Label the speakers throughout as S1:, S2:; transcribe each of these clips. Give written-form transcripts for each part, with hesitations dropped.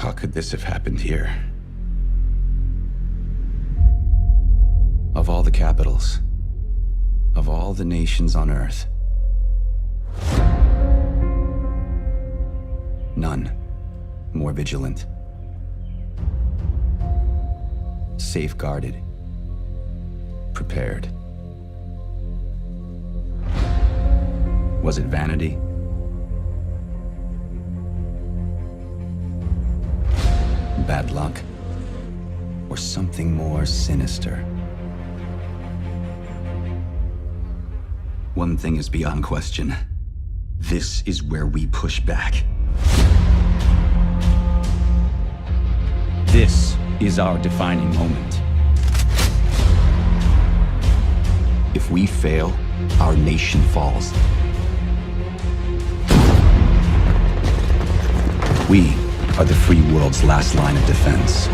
S1: How could this have happened here? Of all the capitals, of all the nations on Earth, none more vigilant, safeguarded, prepared. Was it vanity? Bad luck? Or something more sinister? One thing is beyond question. This is where we push back. This is our defining moment. If we fail, our nation falls. We are the free world's last line of defense.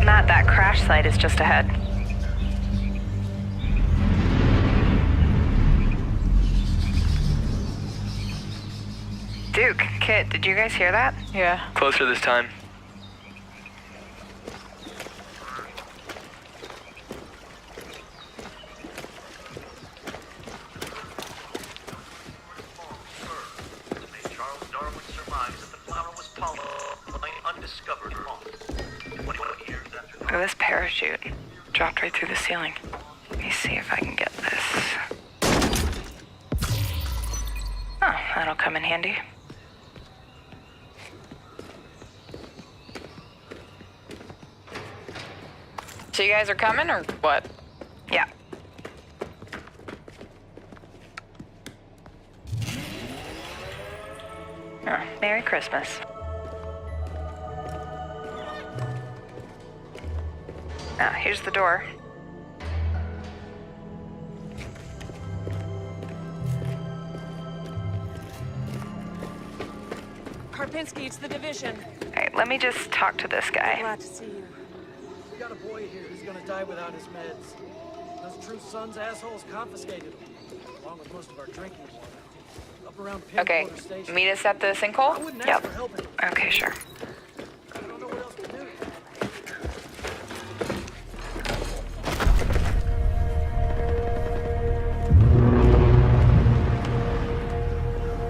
S2: Matt, that crash site is just ahead. Duke, Kit, did you guys hear that?
S3: Yeah.
S4: Closer this time.
S5: Charles Darwin surmised that the flower was pollen undiscovered long. 21 years after
S2: Look at this parachute. Dropped right through the ceiling. Let me see if I can get this. Oh, that'll come in handy.
S3: So you guys are coming or what?
S2: Yeah. Oh, Merry Christmas. Ah, here's the door.
S6: Karpinski, it's the division.
S2: Alright, let me just talk to this guy.
S6: Glad to see you.
S7: We got a boy here who's gonna die without his meds. Those True Sons assholes confiscated them, along with most of our drinking water. Up around
S3: Okay,
S7: Pinwater Station.
S3: meet us at the
S7: I
S3: sinkhole?
S7: wouldn't ask
S2: Yep.
S7: for help.
S2: Okay, sure.
S7: I don't know what else to do.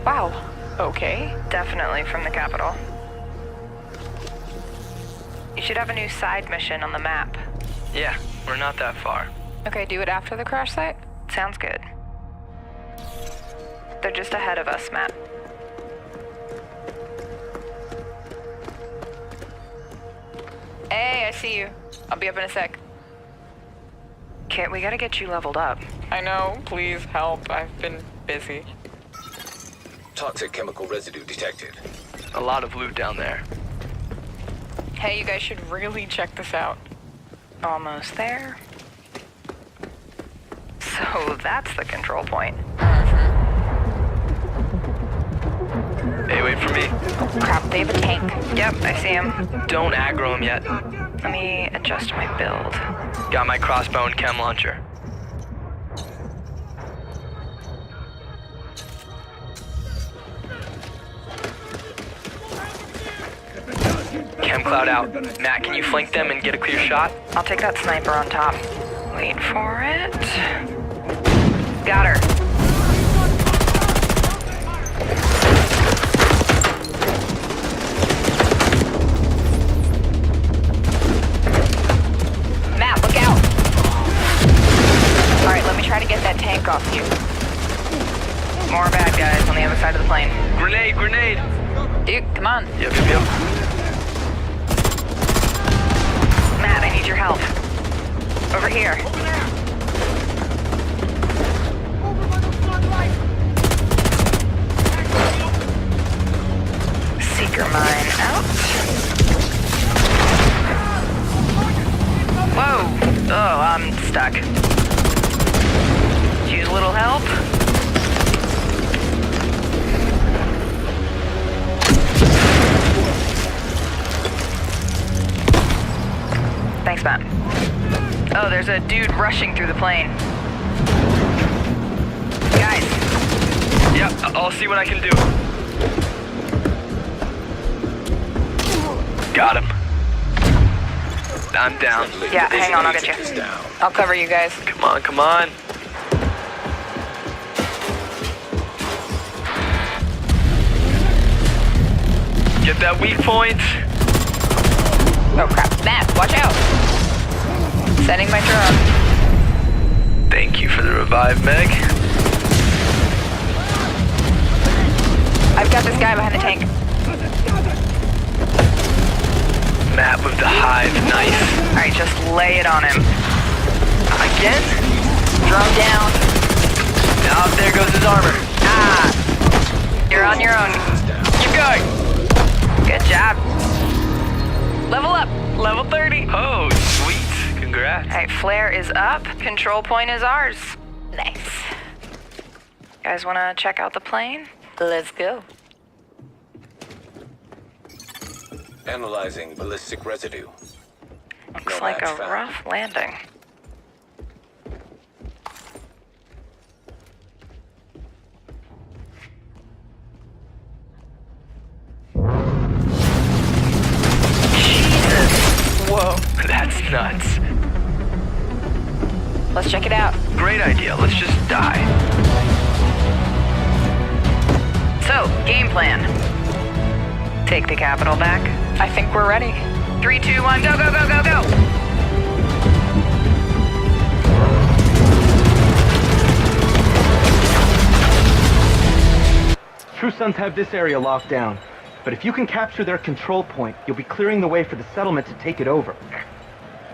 S3: Wow. Okay.
S2: Definitely from the capital. You should have a new side mission on the map.
S4: Yeah, we're not that far.
S3: Okay, do it after the crash site?
S2: Sounds good. They're just ahead of us, Matt.
S3: Hey, I see you. I'll be up in a sec.
S2: Kit, we gotta get you leveled up.
S3: I know, please help. I've been busy.
S8: Toxic chemical residue detected.
S4: A lot of loot down there.
S3: Hey, you guys should really check this out.
S2: Almost there. So that's the control point.
S4: Hey, wait for me.
S2: Crap, they have a tank. Yep, I see him.
S4: Don't aggro him yet.
S2: Let me adjust my build.
S4: Got my crossbow and chem launcher. Chem cloud out. Matt, can you flank them and get a clear shot?
S2: I'll take that sniper on top. Wait for it. Got her. Matt, look out. Alright, let me try to get that tank off you. More bad guys on the other side of the plane.
S4: Grenade, grenade!
S3: Dude, come on.
S4: Yep.
S2: Matt, I need your help. Over here. Seeker mine out. Whoa! Oh, I'm stuck. Use a little help. there's a dude rushing through the plane. Guys.
S4: Yep, I'll see what I can do. Got him. I'm down.
S2: Yeah, hang on, I'll get you.
S8: Is down.
S2: I'll cover you guys.
S4: Come on, come on. Get that weak point.
S2: Oh crap. Matt, watch out. Sending my drone.
S4: Thank you for the revive, Meg.
S2: I've got this guy behind the tank.
S4: Matt with the hive, nice.
S2: Alright, just lay it on him.
S4: Again?
S2: Drone down.
S4: Now there goes his armor.
S2: Ah! You're on your own.
S4: Keep going.
S2: Good job. Level up. Level 30.
S4: Oh, sweet. Congrats.
S2: Alright, flare is up. Control point is ours. Nice. Guys wanna check out the plane? Let's go.
S8: Analyzing ballistic residue.
S2: Looks
S8: No
S2: like a
S8: match found.
S2: rough landing.
S4: Whoa, that's nuts.
S2: Let's check it out.
S4: Great idea. Let's just die.
S2: So, game plan. Take the capital back. I think we're ready. 3, 2, 1, go, go, go, go, go!
S9: True Sons have this area locked down, but if you can capture their control point, you'll be clearing the way for the settlement to take it over.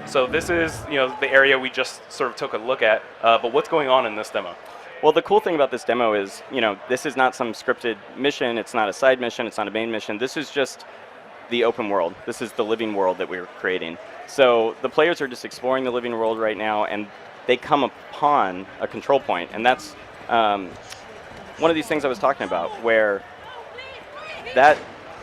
S10: So this is, the area we just sort of took a look at, but what's going on in this demo?
S11: Well, the cool thing about this demo is, this is not some scripted mission, it's not a side mission, it's not a main mission, this is just the open world. This is the living world that we're creating. So the players are just exploring the living world right now, and they come upon a control point, and that's one of these things I was talking about, where that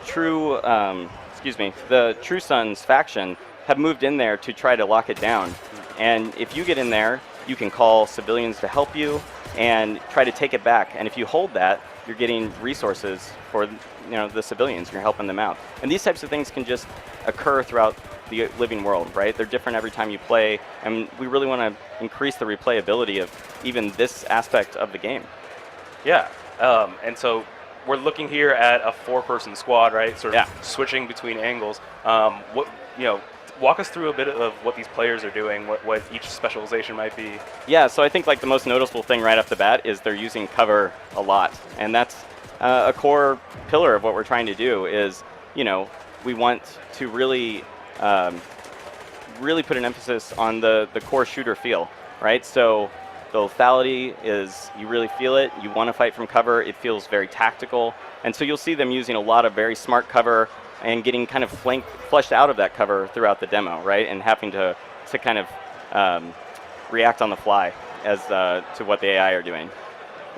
S11: true, the True Sons faction have moved in there to try to lock it down. And if you get in there, you can call civilians to help you and try to take it back. And if you hold that, you're getting resources for the civilians. You're helping them out. And these types of things can just occur throughout the living world, right? They're different every time you play, and we really want to increase the replayability of even this aspect of the game.
S10: Yeah, and so we're looking here at a 4-person squad, right? Sort of switching between angles. Walk us through a bit of what these players are doing, what each specialization might be.
S11: Yeah, so I think like the most noticeable thing right off the bat is they're using cover a lot, and that's a core pillar of what we're trying to do. Is we want to really put an emphasis on the core shooter feel, right? So the lethality is, you really feel it. You want to fight from cover. It feels very tactical, and so you'll see them using a lot of very smart cover and getting kind of fleshed out of that cover throughout the demo, right? And having to kind of react on the fly as to what the AI are doing.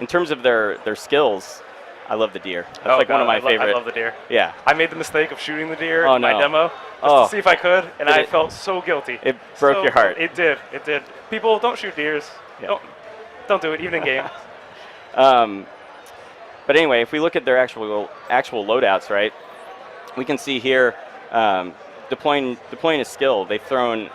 S11: In terms of their skills, I love the deer. That's one of my favorite.
S10: I love the deer.
S11: Yeah.
S10: I made the mistake of shooting the deer in my demo just to see if I could, and I felt so guilty.
S11: It broke your heart.
S10: It did. It did. People, don't shoot deers. Yeah. Don't do it, even in game.
S11: But anyway, if we look at their actual loadouts, right? We can see here deploying a skill. They've thrown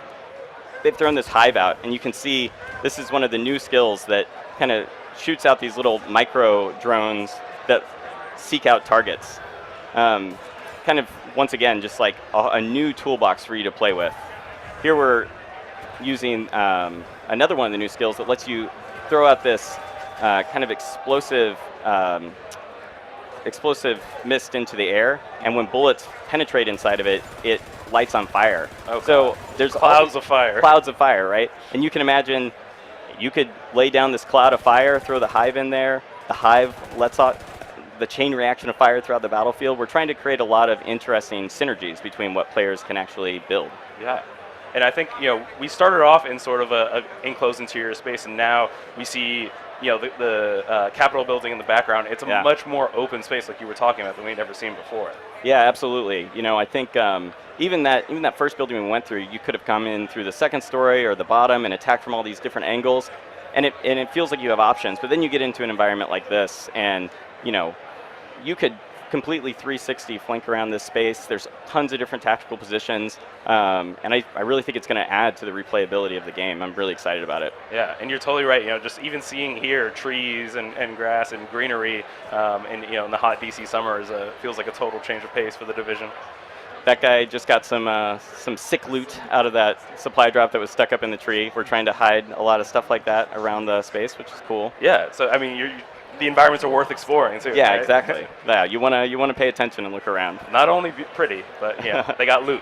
S11: this hive out, and you can see this is one of the new skills that kind of shoots out these little micro drones that seek out targets. Kind of once again, just like a new toolbox for you to play with. Here we're using another one of the new skills that lets you throw out this kind of explosive mist into the air, and when bullets penetrate inside of it, it lights on fire.
S10: Oh,
S11: so there's
S10: clouds of fire.
S11: Clouds of fire, right? And you can imagine you could lay down this cloud of fire, throw the hive in there. The hive lets out the chain reaction of fire throughout the battlefield. We're trying to create a lot of interesting synergies between what players can actually build.
S10: Yeah. And I think, we started off in sort of a enclosed interior space, and now we see, you know, the Capitol building in the background. It's a much more open space, like you were talking about, than we'd ever seen before.
S11: Yeah, absolutely. You know, I think even that first building we went through, you could have come in through the second story or the bottom and attacked from all these different angles, and it feels like you have options. But then you get into an environment like this, and you know, you could completely 360 flank around this space. There's tons of different tactical positions, and I really think it's going to add to the replayability of the game. I'm really excited about it.
S10: Yeah, and you're totally right. You know, just even seeing here trees and grass and greenery, and you know, in the hot DC summers, feels like a total change of pace for the Division.
S11: That guy just got some sick loot out of that supply drop that was stuck up in the tree. We're trying to hide a lot of stuff like that around the space, which is cool.
S10: Yeah, so I mean, the environments are worth exploring too.
S11: Yeah,
S10: right?
S11: exactly. Yeah, you wanna pay attention and look around.
S10: Not only pretty, but yeah, they got loot.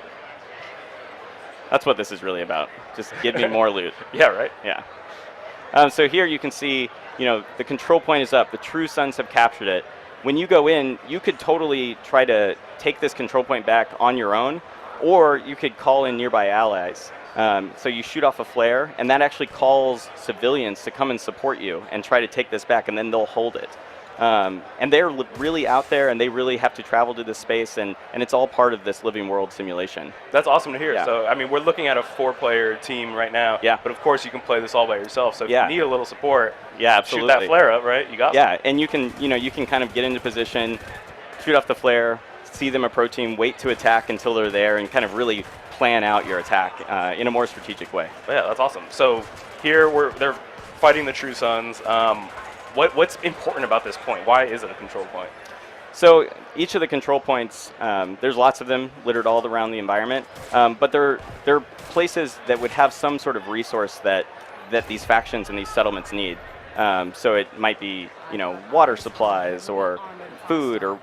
S11: That's what this is really about. Just give me more loot.
S10: Yeah, right.
S11: Yeah. So here you can see, you know, the control point is up. The True Sons have captured it. When you go in, you could totally try to take this control point back on your own, or you could call in nearby allies. So you shoot off a flare, and that actually calls civilians to come and support you and try to take this back, and then they'll hold it. And they're really out there, and they really have to travel to this space, and it's all part of this living world simulation.
S10: That's awesome to hear.
S11: Yeah.
S10: So, I mean, we're looking at a 4-player team right now.
S11: Yeah.
S10: But of course, you can play this all by yourself. So if you need a little support,
S11: yeah, absolutely.
S10: shoot that flare up, right? You got
S11: Yeah, and you can kind of get into position, shoot off the flare, see them approaching, wait to attack until they're there, and kind of really plan out your attack in a more strategic way.
S10: Yeah, that's awesome. So here they're fighting the True Sons. What's important about this point? Why is it a control point?
S11: So each of the control points, there's lots of them littered all around the environment, but they're places that would have some sort of resource that these factions and these settlements need. So it might be, you know, water supplies or food, or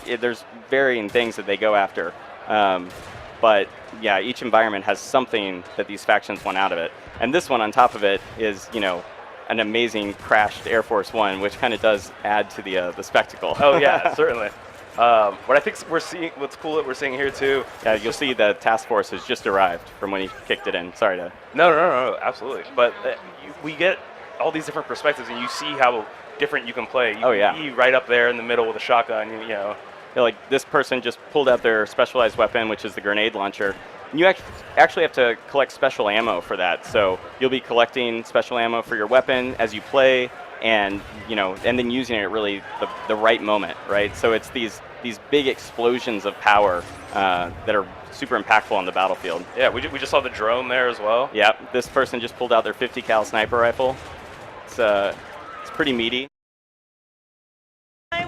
S11: there's varying things that they go after. But yeah, each environment has something that these factions want out of it. And this one on top of it is, you know, an amazing crashed Air Force One, which kind of does add to the spectacle.
S10: Oh yeah, certainly. What I think what's cool that we're seeing here too.
S11: Yeah, you'll see the task force has just arrived from when he kicked it in. Sorry to.
S10: No, absolutely. But we get all these different perspectives, and you see how different you can play. You can be right up there in the middle with a shotgun, you know.
S11: Yeah, like this person just pulled out their specialized weapon, which is the grenade launcher. And you actually have to collect special ammo for that. So you'll be collecting special ammo for your weapon as you play, and and then using it at really the right moment, right? So it's these big explosions of power that are super impactful on the battlefield.
S10: Yeah, we just saw the drone there as well.
S11: Yeah, this person just pulled out their 50 cal sniper rifle. It's pretty meaty.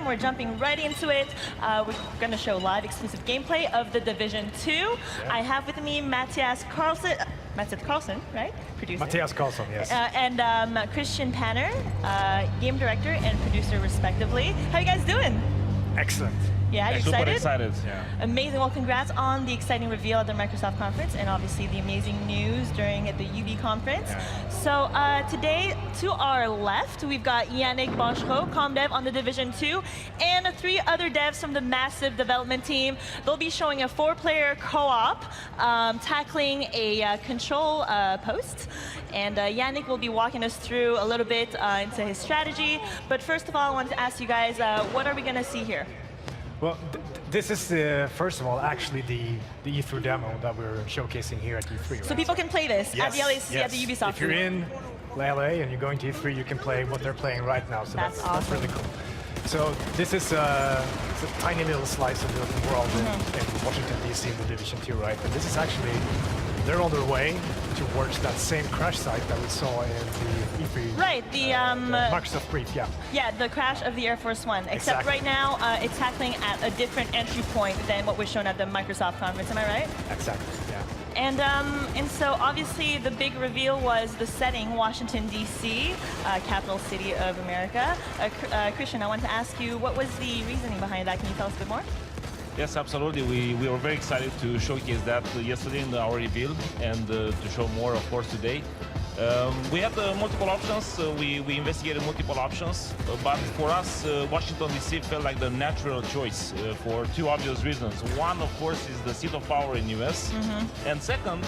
S12: We're jumping right into it. We're going to show live exclusive gameplay of The Division 2. Yeah. I have with me Matthias Carlson, right? Producer.
S13: Matthias Carlson, yes.
S12: And Christian Panner, game director and producer respectively. How you guys doing?
S13: Excellent.
S12: Yeah, you
S13: super
S12: excited?
S13: excited. Yeah.
S12: Amazing. Well, congrats on the exciting reveal at the Microsoft conference, and obviously the amazing news during the UB conference. Yeah. So today, to our left, we've got Yannick Banchereau, comm dev on The Division 2, and 3 other devs from the massive development team. They'll be showing a 4-player co-op tackling a control post. And Yannick will be walking us through a little bit into his strategy. But first of all, I wanted to ask you guys, what are we going to see here?
S13: Well, this is, first of all, actually the E3 demo that we're showcasing here at E3. Right?
S12: So people can play this at the LAC, at the Ubisoft.
S13: If you're in LA and you're going to E3, you can play what they're playing right now. So that's awesome. That's really cool. So this is a tiny little slice of the world in Washington, D.C. in the Division 2, right? And this is actually, they're on their way towards that same crash site that we saw in the E3.
S12: Right, the
S13: Microsoft brief, yeah.
S12: Yeah, the crash of the Air Force One. Except right now, it's tackling at a different entry point than what was shown at the Microsoft conference. Am I right?
S13: Exactly, yeah.
S12: And so obviously the big reveal was the setting, Washington, D.C., capital city of America. Christian, I want to ask you, what was the reasoning behind that? Can you tell us a bit more?
S14: Yes, absolutely. We were very excited to showcase that yesterday in our reveal, and to show more, of course, today. We had multiple options. We investigated multiple options, but for us, Washington, D.C. felt like the natural choice for 2 obvious reasons. One, of course, is the seat of power in U.S., and second,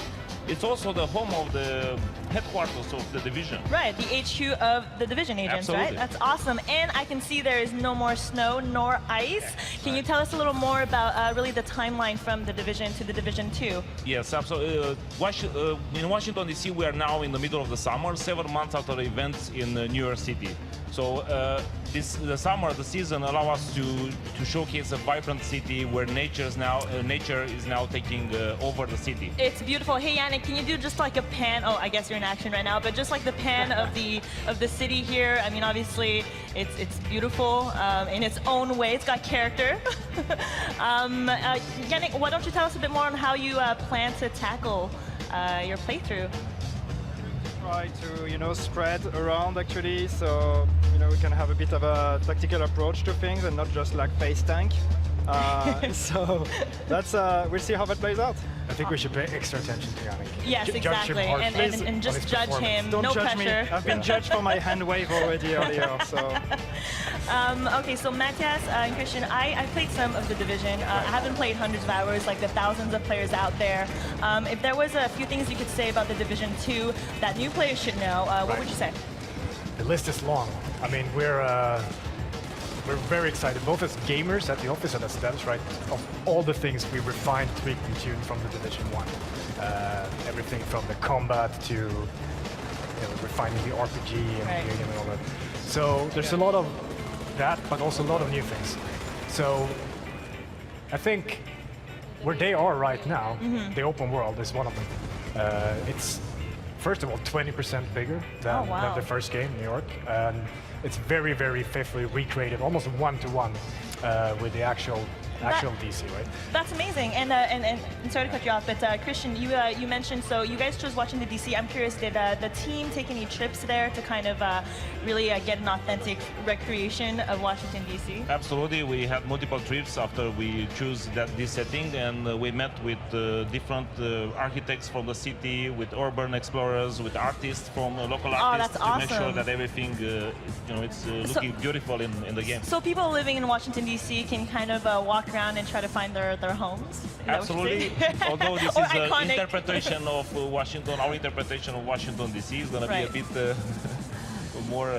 S14: it's also the home of the headquarters of the division.
S12: Right, the HQ of the division agents,
S14: Absolutely.
S12: right? That's awesome. And I can see there is no more snow nor ice. Can you tell us a little more about really the timeline from the division to the Division 2?
S14: Yes, absolutely. In Washington, D.C., we are now in the middle of the summer, 7 months after the events in New York City. So the summer, the season, allow us to showcase a vibrant city where nature is now taking over the city.
S12: It's beautiful. Hey Yannick, can you do just like a pan? Oh, I guess you're in action right now, but just like the pan of the city here. I mean, obviously, it's beautiful in its own way. It's got character. Yannick, why don't you tell us a bit more on how you plan to tackle your playthrough?
S15: Try to spread around actually, so we can have a bit of a tactical approach to things and not just like face tank. So that's we'll see how that plays out.
S13: I think we should pay extra attention to Yannick.
S12: Yes, exactly, and just judge him.
S15: Don't
S12: no
S15: judge
S12: pressure.
S15: me. I've been judged for my hand wave already earlier. So.
S12: Okay, so Matthias and Christian, I played some of the Division. I haven't played hundreds of hours like the thousands of players out there. If there was a few things you could say about the Division 2 that new players should know, what would you say?
S13: The list is long. I mean, we're very excited, both as gamers at the office and as devs, right? Of all the things we refined, tweaked, and tuned from the Division 1. Everything from the combat to refining the RPG and all that. So there's a lot of that, but also a lot of new things. So I think where they are right now, the open world is one of them. It's first of all 20% bigger than the first game, New York. And it's very, very faithfully recreated, almost one-to-one with the actual DC, right?
S12: That's amazing. And sorry to cut you off, but Christian, you mentioned, so you guys chose watching the DC. I'm curious, did the team take any trips there to kind of really get an authentic recreation of Washington, DC?
S14: Absolutely. We had multiple trips after we chose this setting, and we met with different architects from the city, with urban explorers, with artists from local artists
S12: that's awesome.
S14: To make sure that everything, it's looking beautiful in the game.
S12: So people living in Washington, DC can kind of walk around and try to find their homes?
S14: Absolutely. Although this is an interpretation of Washington, our interpretation of Washington, D.C. is going to be a bit more,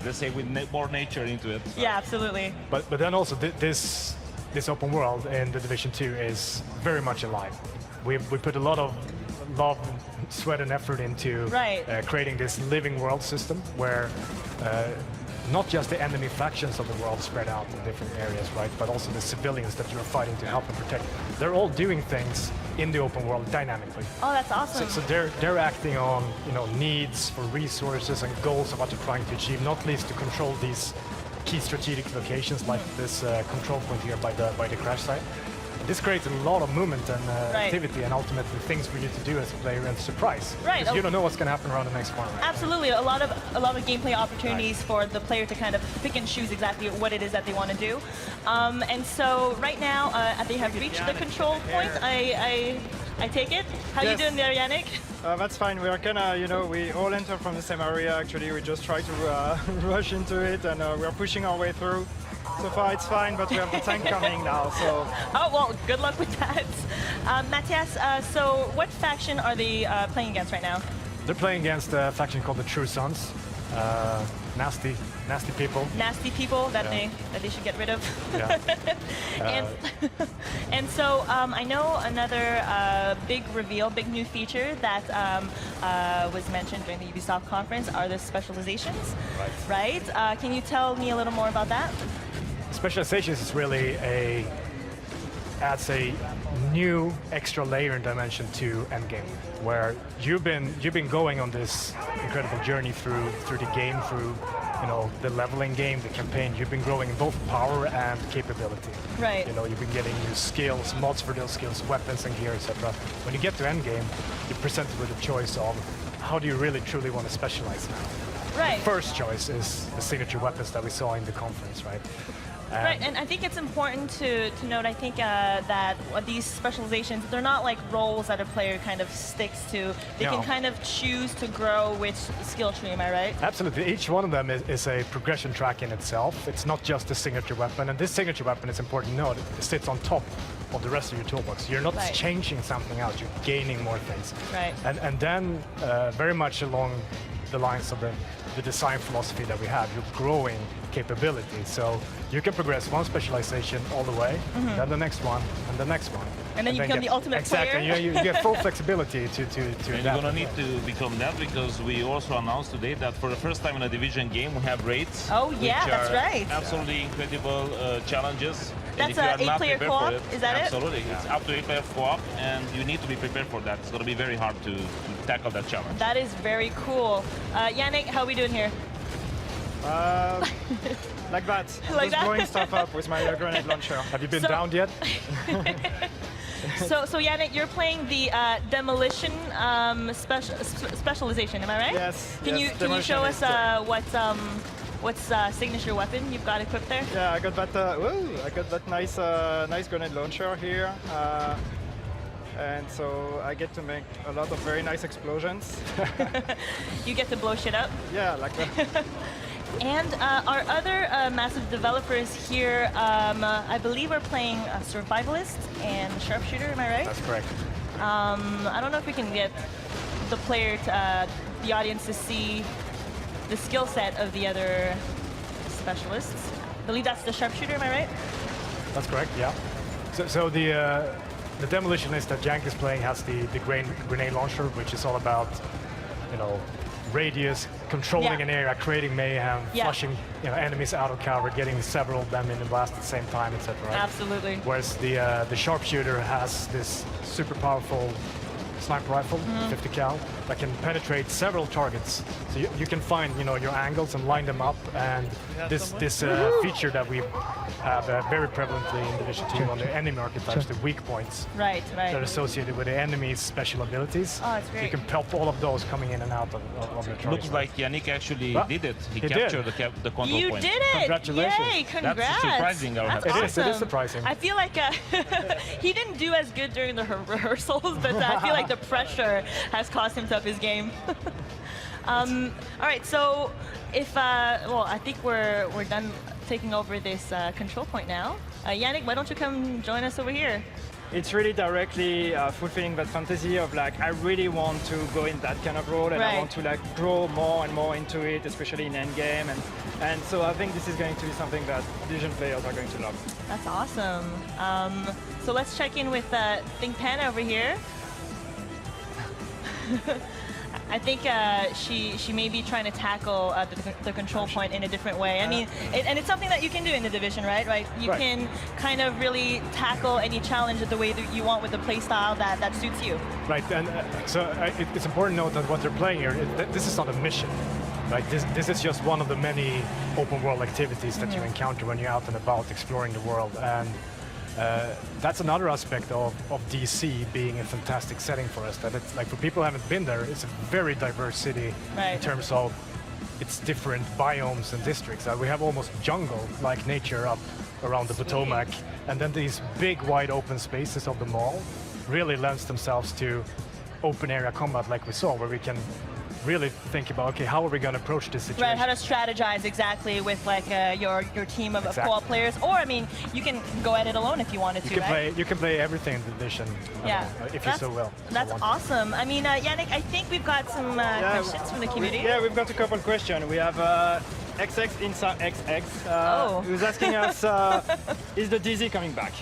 S14: let's say, with more nature into it.
S12: Yeah, absolutely.
S13: But then also this open world in the Division 2 is very much alive. We put a lot of love, sweat, and effort into creating this living world system where not just the enemy factions of the world spread out in different areas, right? But also the civilians that you're fighting to help and protect. They're all doing things in the open world dynamically.
S12: Oh, that's awesome.
S13: So they're acting on needs for resources and goals of what they're trying to achieve, not least to control these key strategic locations like this control point here by the crash site. This creates a lot of movement and activity, and ultimately things for you to do as a player and surprise.
S12: Right.
S13: Because you don't know what's going to happen around the next corner. Right?
S12: Absolutely, a lot of gameplay opportunities for the player to kind of pick and choose exactly what it is that they want to do. And so right now, they have reached the control point. I take it. How you doing there, Yannick?
S15: That's fine. We are kinda, we all enter from the same area. Actually, we just try to rush into it, and we are pushing our way through. So far it's fine, but we have the tank coming now, so...
S12: Oh, well, good luck with that. Matthias, so what faction are they playing against right now?
S13: They're playing against a faction called the True Sons. Nasty people.
S12: Nasty people that they should get rid of.
S13: Yeah.
S12: And so I know another big reveal, big new feature that was mentioned during the Ubisoft conference are the specializations. Right. Can you tell me a little more about that?
S13: Specializations is really adds a new extra layer and dimension to endgame, where you've been going on this incredible journey through the game, through the leveling game, the campaign. You've been growing in both power and capability.
S12: Right.
S13: You've been getting new skills, mods for those skills, weapons and gear, etc. When you get to endgame, you're presented with a choice of how do you really truly want to specialize now.
S12: Right.
S13: The first choice is the signature weapons that we saw in the conference, right?
S12: Right, and I think it's important to note, I think that these specializations, they're not like roles that a player kind of sticks to. They can kind of choose to grow which skill tree, am I right?
S13: Absolutely. Each one of them is a progression track in itself. It's not just a signature weapon, and this signature weapon, it's important to note, it sits on top of the rest of your toolbox. You're not changing something out, you're gaining more things.
S12: Right.
S13: And then, very much along the lines of the design philosophy that we have, you're growing capability. So you can progress one specialization all the way, then the next one, and the next one.
S12: And then you become the ultimate player.
S13: Exactly, you get full flexibility to
S14: And you're gonna need to become that because we also announced today that for the first time in a division game we have raids.
S12: Oh yeah,
S14: which
S12: that's
S14: are
S12: right.
S14: Absolutely incredible challenges.
S12: That's an 8-player co-op, is that
S14: absolutely. It's up to 8-player co-op, and you need to be prepared for that. It's gonna be very hard to tackle that challenge.
S12: That is very cool. Yannick, how are we doing here?
S15: Like that.
S12: Like
S15: Just
S12: that?
S15: blowing stuff up with my grenade launcher.
S13: Have you been downed yet?
S12: So Yannick, you're playing the demolition specialization, am I right?
S15: Yes.
S12: Can
S15: yes,
S12: you show us what's signature weapon you've got equipped there?
S15: Yeah, I got that. I got that nice grenade launcher here. And so I get to make a lot of very nice explosions.
S12: You get to blow shit up?
S15: Yeah, like that.
S12: And our other massive developers here, I believe we're playing a survivalist and a sharpshooter, am I right?
S13: That's correct.
S12: I don't know if we can get the player, the audience to see the skill set of the other specialists. I believe that's the sharpshooter, am I right?
S13: That's correct, yeah. So the demolitionist that Jank is playing has the grenade launcher, which is all about, you know, radius, controlling an area, creating mayhem, flushing enemies out of cover, getting several of them in the blast at the same time, etc. Right?
S12: Absolutely.
S13: Whereas the sharpshooter has this super powerful sniper rifle, 50 cal, that can penetrate several targets. So you can find your angles and line them up, and this feature that we have very prevalently in Division 2 on the enemy archetypes, the weak points that are associated with the enemy's special abilities.
S12: Oh, it's great.
S13: You can pelt all of those coming in and out of the target.
S14: Looks like Yannick actually did it. He captured the control
S12: you
S14: point.
S12: You did it!
S13: Congratulations.
S12: Yay, congrats!
S14: That's surprising.
S12: That's
S13: awesome. It is surprising.
S12: I feel like he didn't do as good during the rehearsals, but I feel like the pressure has caused him to up his game. All right, so if well, I think we're done taking over this control point now. Yannick, why don't you come join us over here?
S15: It's really directly fulfilling that fantasy of like, I really want to go in that kind of role, and I want to like grow more and more into it, especially in endgame, and so I think this is going to be something that Division players are going to love.
S12: That's awesome. So let's check in with Think Pan over here. I think she may be trying to tackle the control point in a different way. I mean, and it's something that you can do in the Division, right? You can kind of really tackle any challenge the way that you want with the playstyle that suits you.
S13: Right, and so it's important to note that what they're playing here, this is not a mission. Right, this is just one of the many open world activities that you encounter when you're out and about exploring the world. And that's another aspect of DC being a fantastic setting for us. That it's like, for people who haven't been there, it's a very diverse city in terms of its different biomes and districts. We have almost jungle-like nature up around the Potomac, and then these big wide open spaces of the mall really lends themselves to open area combat like we saw, where we can really think about, okay, how are we going to approach this situation?
S12: Right, how to strategize exactly with like your team of co-op players, or I mean, you can go at it alone if you wanted to.
S13: You can play everything in the Division, if you so will.
S12: That's awesome. I mean, Yannick, I think we've got some questions from the community.
S15: We've got a couple questions. We have XX Insa XX who's asking us, is the DZ coming back?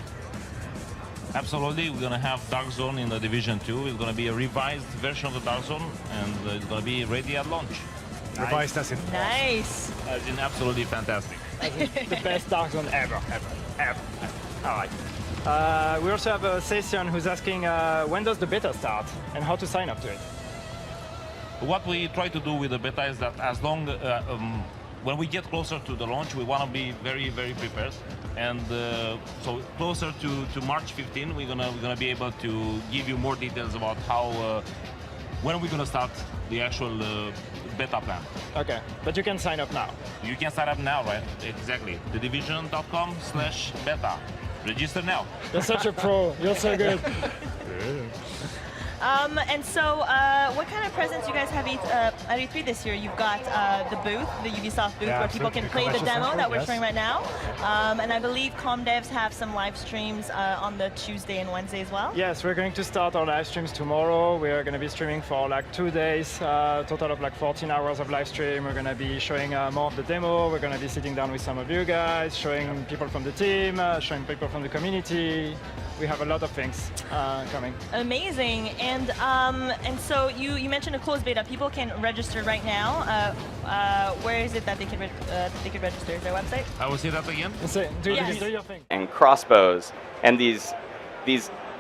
S14: Absolutely, we're going to have Dark Zone in the Division 2. It's going to be a revised version of the Dark Zone, and it's going to be ready at launch.
S13: Nice. Revised as in
S12: nice.
S14: As in absolutely fantastic.
S15: As in the best Dark Zone ever. All right. We also have a session who's asking when does the beta start and how to sign up to it.
S14: What we try to do with the beta is that as long when we get closer to the launch, we want to be very, very prepared. And so closer to March 15, we're gonna be able to give you more details about how when we're gonna start the actual beta plan.
S15: Okay, but you can sign up now.
S14: You can sign up now, right? Exactly. thedivision.com/beta. Register now.
S15: You're such a pro. You're so good.
S12: And so, what kind of presents you guys have at E3 this year? You've got the booth, the Ubisoft booth, where people can play the demo that we're showing right now. And I believe ComDevs have some live streams on the Tuesday and Wednesday as well.
S15: Yes, we're going to start our live streams tomorrow. We are going to be streaming for like 2 days, total of like 14 hours of live stream. We're going to be showing more of the demo. We're going to be sitting down with some of you guys, showing people from the team, showing people from the community. We have a lot of things coming.
S12: Amazing. And so you mentioned a closed beta. People can register right now. Where is it that they can register? Is there a website?
S14: I will say that again.
S15: Do your thing.
S11: And crossbows, and these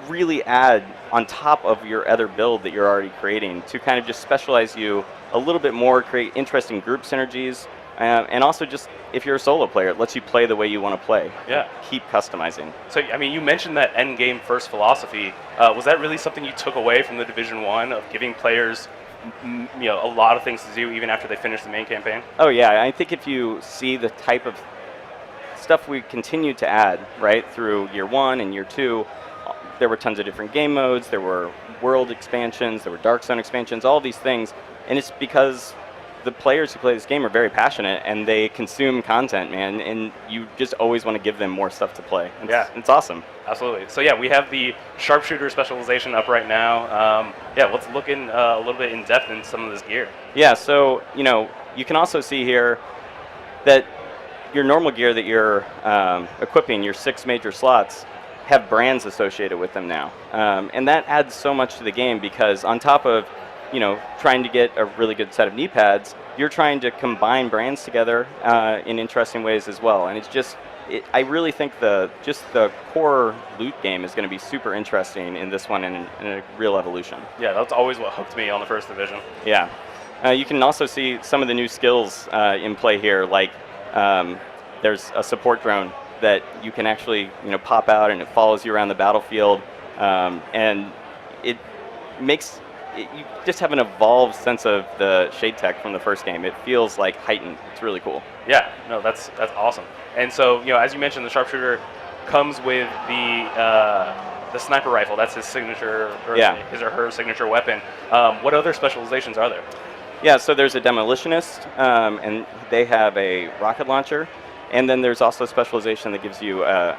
S11: really add on top of your other build that you're already creating to kind of just specialize you a little bit more, create interesting group synergies, and also just if you're a solo player, it lets you play the way you want to play.
S10: Yeah.
S11: Keep customizing.
S10: So, I mean, you mentioned that end game first philosophy. Was that really something you took away from the Division 1 of giving players, a lot of things to do even after they finish the main campaign?
S11: Oh yeah, I think if you see the type of stuff we continue to add, right, through year 1 and year 2, there were tons of different game modes, there were world expansions, there were Dark Zone expansions, all these things, and it's because the players who play this game are very passionate and they consume content, man, and you just always want to give them more stuff to play. It's awesome.
S10: Absolutely. So yeah, we have the sharpshooter specialization up right now. Let's look in a little bit in depth in some of this gear.
S11: Yeah, so you can also see here that your normal gear that you're equipping, your 6 major slots, have brands associated with them now. And that adds so much to the game because on top of trying to get a really good set of knee pads, you're trying to combine brands together in interesting ways as well. And it's just, I really think the core loot game is going to be super interesting in this one and in a real evolution.
S10: Yeah, that's always what hooked me on the first division.
S11: Yeah. You can also see some of the new skills in play here, like there's a support drone that you can actually pop out and it follows you around the battlefield, and it makes you just have an evolved sense of the Shade Tech from the first game. It feels like heightened. It's really cool.
S10: Yeah, no, that's awesome. And so, as you mentioned, the sharpshooter comes with the sniper rifle. That's his signature, or his or her signature weapon. What other specializations are there?
S11: Yeah, so there's a demolitionist, and they have a rocket launcher, and then there's also a specialization that gives you a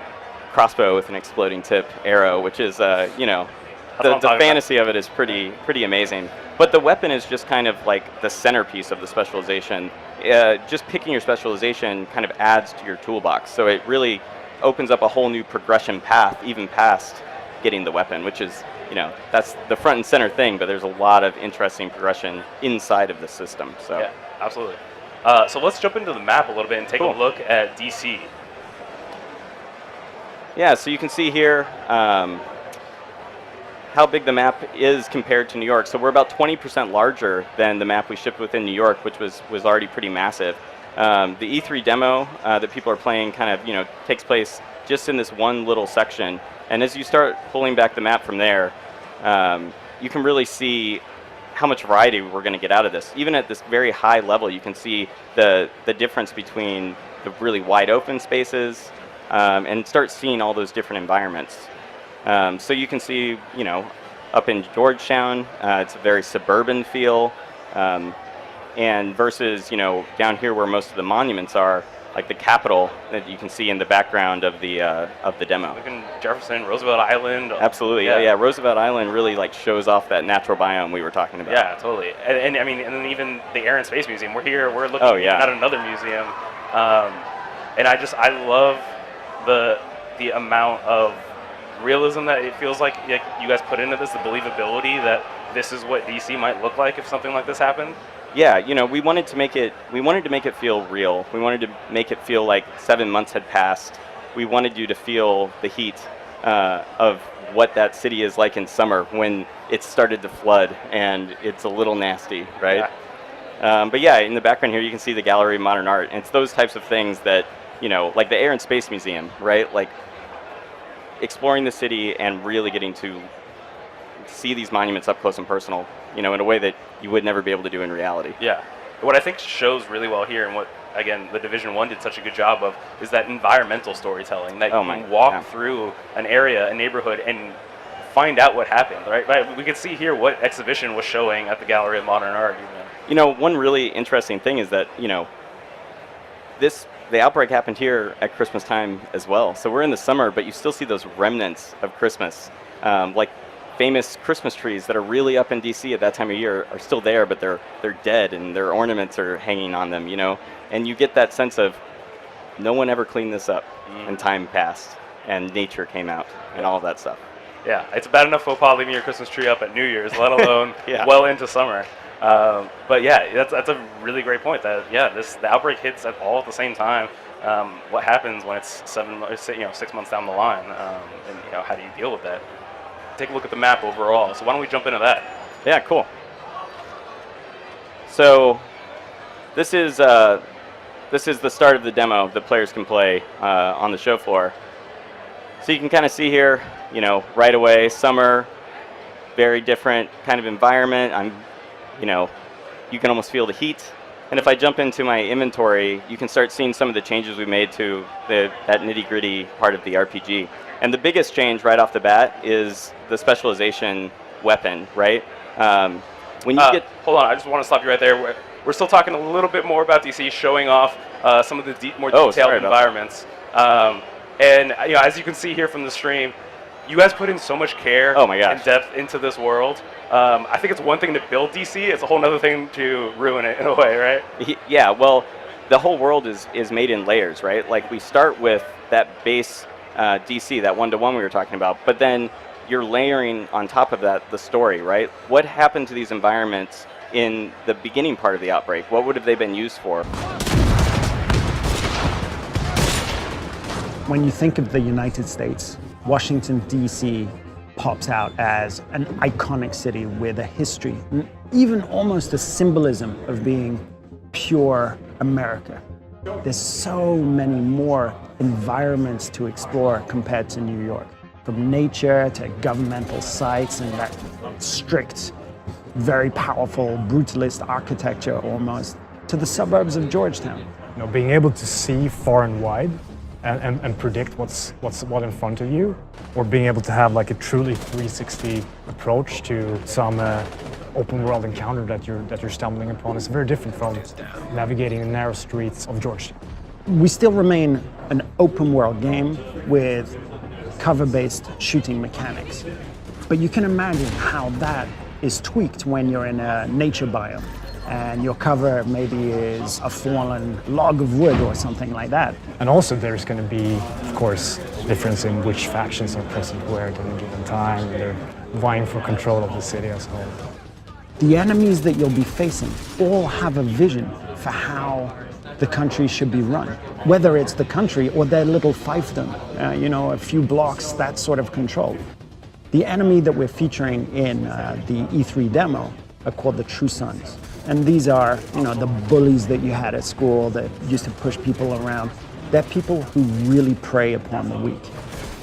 S11: crossbow with an exploding tip arrow, which is the fantasy of it is pretty amazing. But the weapon is just kind of like the centerpiece of the specialization. Just picking your specialization kind of adds to your toolbox. So it really opens up a whole new progression path, even past getting the weapon, which is, that's the front and center thing, but there's a lot of interesting progression inside of the system. So
S10: yeah, absolutely. So let's jump into the map a little bit and take a look at DC.
S11: Yeah, so you can see here how big the map is compared to New York. So we're about 20% larger than the map we shipped within New York, which was already pretty massive. The E3 demo that people are playing kind of, takes place just in this one little section. And as you start pulling back the map from there, you can really see how much variety we're going to get out of this. Even at this very high level, you can see the difference between the really wide open spaces and start seeing all those different environments. So you can see, up in Georgetown, it's a very suburban feel, and versus, down here where most of the monuments are, like the Capitol that you can see in the background of the demo.
S10: Like in Jefferson, Roosevelt Island.
S11: Absolutely, yeah. Roosevelt Island really shows off that natural biome we were talking about.
S10: Yeah, totally. And I mean, and then even the Air and Space Museum. We're here. We're looking at another museum, and I love the amount of realism that it feels like you guys put into this, the believability that this is what DC might look like if something like this happened.
S11: Yeah, we wanted to make it feel real. We wanted to make it feel like 7 months had passed. We wanted you to feel the heat of what that city is like in summer when it started to flood and it's a little nasty, right? Yeah. But yeah, in the background here you can see the Gallery of Modern Art. And it's those types of things that, like the Air and Space Museum, right? Like exploring the city and really getting to see these monuments up close and personal, in a way that you would never be able to do in reality.
S10: Yeah. what I think shows really well here, and what again the Division 1 did such a good job of, is that environmental storytelling. That you can walk through an area, a neighborhood, and find out what happened. Right? We could see here what exhibition was showing at the Gallery of Modern Art.
S11: You know, one really interesting thing is that, you know, the outbreak happened here at Christmas time as well. So we're in the summer, but you still see those remnants of Christmas. Like famous Christmas trees that are really up in DC at that time of year are still there, but they're dead and their ornaments are hanging on them, you know? And you get that sense of no one ever cleaned this up, and time passed and nature came out and all of that stuff.
S10: Yeah, it's bad enough faux pas leaving your Christmas tree up at New Year's, let alone well into summer. But yeah, that's a really great point. That the outbreak hits all at the same time. What happens when it's 6 months down the line, and how do you deal with that? Take a look at the map overall. So why don't we jump into that?
S11: Yeah, cool. So this is the start of the demo that players can play on the show floor. So you can kind of see here, right away, summer, very different kind of environment. You can almost feel the heat. And if I jump into my inventory, you can start seeing some of the changes we made to that nitty-gritty part of the RPG. And the biggest change right off the bat is the specialization weapon, right? When you
S10: hold on, I just want to stop you right there. We're still talking a little bit more about DC, showing off some of the more detailed environments. And as you can see here from the stream, you guys put in so much care and depth into this world. I think it's one thing to build DC, it's a whole other thing to ruin it in a way, right?
S11: Yeah, well, the whole world is made in layers, right? Like we start with that base DC, that one-to-one we were talking about, but then you're layering on top of that the story, right? What happened to these environments in the beginning part of the outbreak? What would have they been used for?
S16: When you think of the United States, Washington, D.C. pops out as an iconic city with a history, and even almost a symbolism of being pure America. There's so many more environments to explore compared to New York. From nature to governmental sites and that strict, very powerful, brutalist architecture almost, to the suburbs of Georgetown.
S13: Being able to see far and wide and predict what's in front of you, or being able to have like a truly 360 approach to some open world encounter that you're stumbling upon is very different from navigating the narrow streets of Georgetown.
S16: We still remain an open world game with cover-based shooting mechanics, but you can imagine how that is tweaked when you're in a nature biome and your cover maybe is a fallen log of wood or something like that.
S13: And also there's going to be, of course, difference in which factions are present where at any given time, and they're vying for control of the city as a whole.
S16: The enemies that you'll be facing all have a vision for how the country should be run, whether it's the country or their little fiefdom, a few blocks, that sort of control. The enemy that we're featuring in the E3 demo are called the True Sons. And these are, the bullies that you had at school that used to push people around. They're people who really prey upon the weak.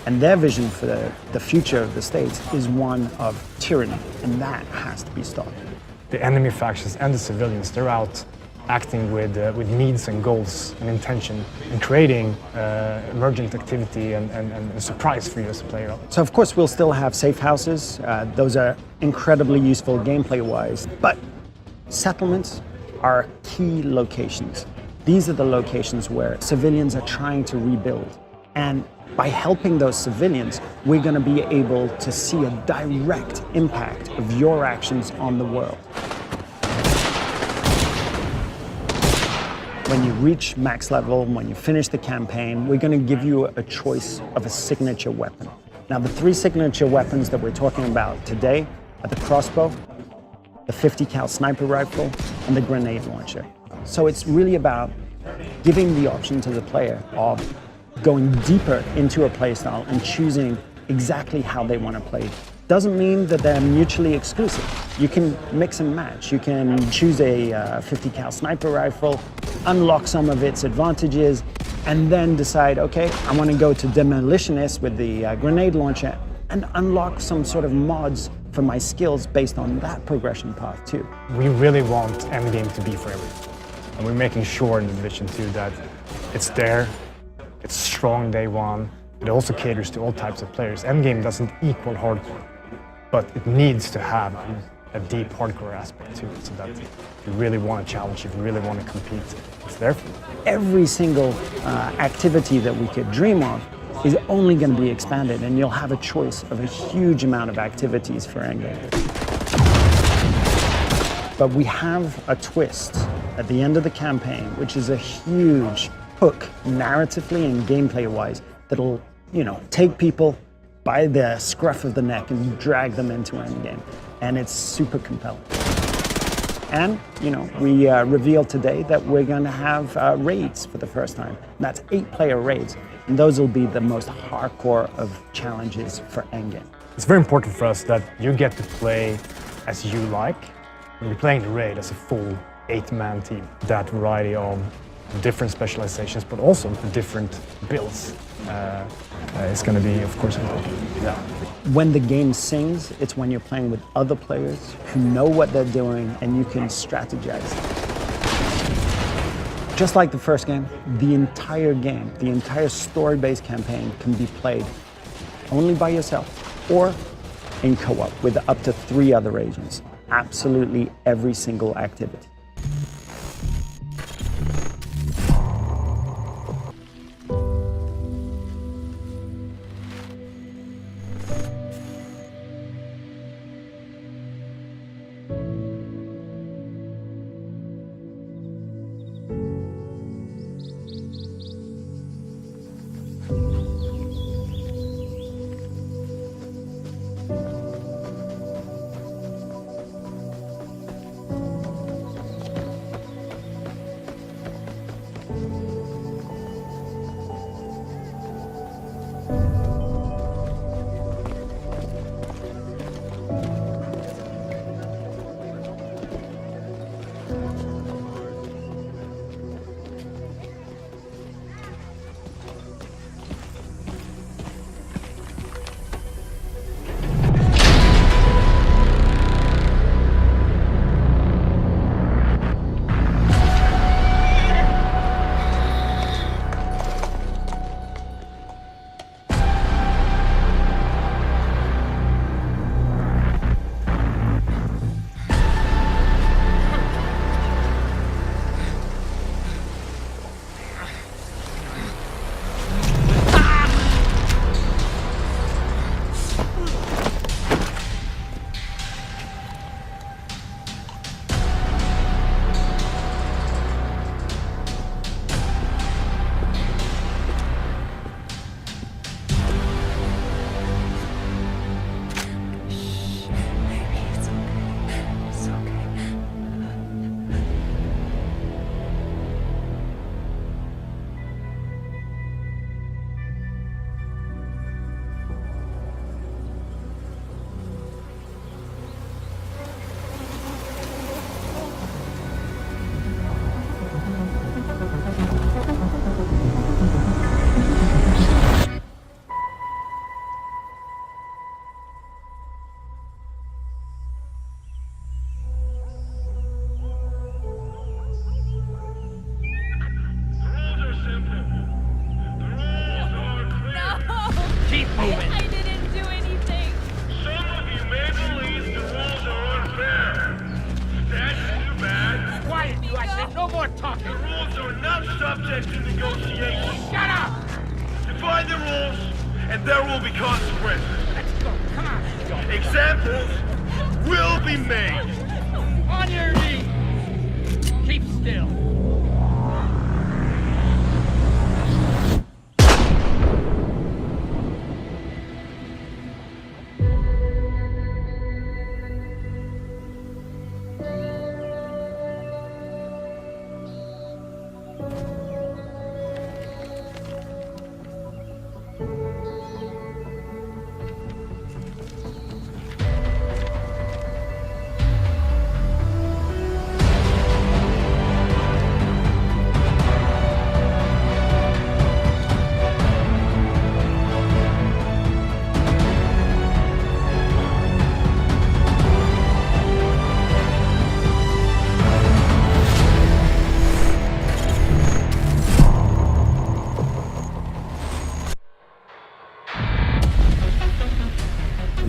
S16: And their vision for the future of the States is one of tyranny, and that has to be stopped.
S13: The enemy factions and the civilians, they're out acting with needs and goals and intention, and creating emergent activity and surprise for you as a player.
S16: So of course we'll still have safe houses. Those are incredibly useful gameplay-wise, but settlements are key locations. These are the locations where civilians are trying to rebuild. And by helping those civilians, we're going to be able to see a direct impact of your actions on the world. When you reach max level, when you finish the campaign, we're going to give you a choice of a signature weapon. Now, the 3 signature weapons that we're talking about today are the crossbow, the 50 cal sniper rifle, and the grenade launcher. So it's really about giving the option to the player of going deeper into a playstyle and choosing exactly how they want to play. Doesn't mean that they're mutually exclusive. You can mix and match. You can choose a 50 cal sniper rifle, unlock some of its advantages, and then decide, okay, I want to go to demolitionist with the grenade launcher and unlock some sort of mods for my skills based on that progression path too.
S13: We really want Endgame to be for everyone. And we're making sure in the Division 2 that it's there, it's strong day one. It also caters to all types of players. Endgame doesn't equal hardcore, but it needs to have a deep hardcore aspect to it, so that if you really want to challenge, if you really want to compete, it's there for you.
S16: Every single activity that we could dream of is only going to be expanded, and you'll have a choice of a huge amount of activities for Endgame. But we have a twist at the end of the campaign, which is a huge hook, narratively and gameplay-wise, that'll, take people by the scruff of the neck and drag them into Endgame. And it's super compelling. And, we revealed today that we're going to have raids for the first time. That's 8-player raids. And those will be the most hardcore of challenges for Endgame.
S13: It's very important for us that you get to play as you like. When you're playing the raid as a full 8-man team, that variety of different specializations, but also the different builds is going to be, of course, important. Yeah.
S16: When the game sings, it's when you're playing with other players who know what they're doing and you can strategize. Just like the first game, the entire story-based campaign can be played only by yourself or in co-op with up to 3 other agents. Absolutely every single activity.
S5: Keep moving.
S6: I didn't do anything.
S5: Some of you may believe the rules are unfair. That's too bad. Quiet, you! I said no more talking. The rules are not subject to negotiation. Shut up! Define the rules, and there will be consequences. Let's go. Come on. Let's go. Examples will be made. On your knees. Keep still.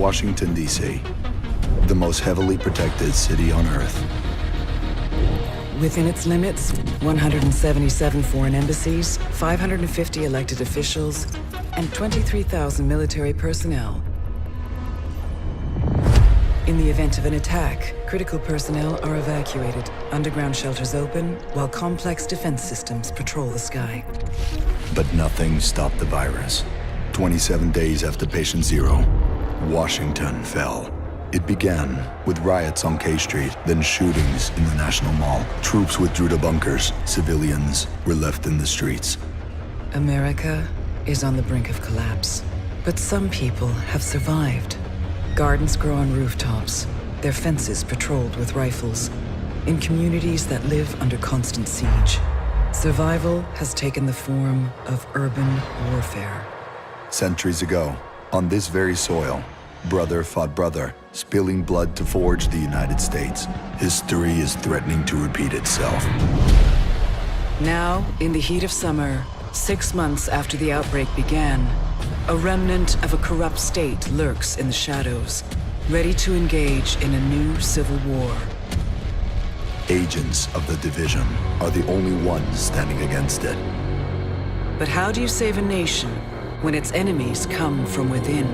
S17: Washington, D.C., the most heavily protected city on Earth.
S18: Within its limits, 177 foreign embassies, 550 elected officials, and 23,000 military personnel. In the event of an attack, critical personnel are evacuated, underground shelters open, while complex defense systems patrol the sky.
S17: But nothing stopped the virus. 27 days after patient zero, Washington fell. It began with riots on K Street, then shootings in the National Mall. Troops withdrew to bunkers. Civilians were left in the streets.
S18: America is on the brink of collapse. But some people have survived. Gardens grow on rooftops, their fences patrolled with rifles, in communities that live under constant siege. Survival has taken the form of urban warfare.
S17: Centuries ago, on this very soil, brother fought brother, spilling blood to forge the United States. History is threatening to repeat itself.
S18: Now, in the heat of summer, 6 months after the outbreak began, a remnant of a corrupt state lurks in the shadows, ready to engage in a new civil war.
S17: Agents of the division are the only ones standing against it.
S18: But how do you save a nation when its enemies come from within?